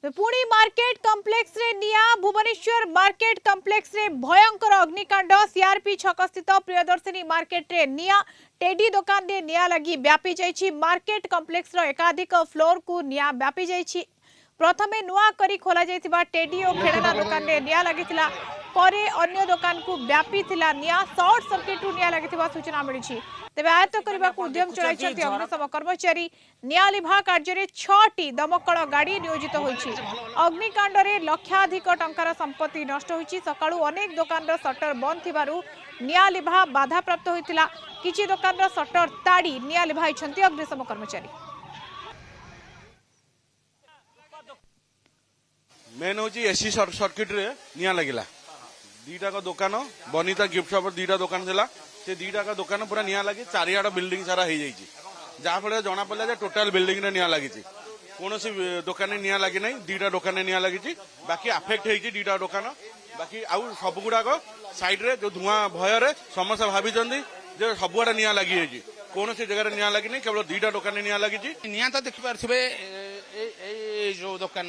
पुणी market complex रे निया भुवनेश्वर मार्केट कॉम्प्लेक्स रे भयंकर अग्निकांड सीआरपी छक स्थित प्रियदर्शिनी मार्केट रे निया टेडी दुकान रे निया लगी व्यापी जाइछि। मार्केट कॉम्प्लेक्स रो एकाधिक फ्लोर को निया व्यापी जाइछि। प्रथमे नुआ करी खोला जाइथिबा टेडी और खेलना दुकान रे निया लागिथिला, परे अन्य दुकान को व्यापी थिला निया। शॉर्ट सर्किट निया लागिथिबा सूचना मिलिछि। तेबे आयत्त करबाकू उद्यम चलाइछथि अग्निशम कर्मचारी। निया लिभा कार्य रे 6टी दमकल गाड़ी नियोजित होइछि। अग्निकांड रे लक्षाधिक टंकार संपत्ति नष्ट होइछि। सकाळू अनेक दुकान रो शटर बंद थिबारु निया लिभा बाधा प्राप्त होइतिला। किछि दुकान रो शटर ताड़ी निया लिभाइछथि अग्निशम कर्मचारी। मेन हूँ एसी सर्ट सर्किट रे निया लगिला। दीटा का दुकान बनीता गिफ्ट शॉप दीटा दुकान थिला, से दीटा का दुकान पूरा निया लगी चारियाड बिल्डिंग सारा हो जाइए, जहाँफल जना पड़ा जे टोटाल बिल्डिंग रे निया लगी। कौन दुकान निया लगी ना, दीटा दुकान निया लगी। बाकी अफेक्ट होती दीटा दुकान, बाकी आउ सब गुड़ाक साइड रे जो धुआं भय समस्त भावी जे सबुआड़े निया लगी। कौन जगह निया लगी नहीं, केवल दीटा दुकान निया लगी। निया तो देखिपारे जो दुकान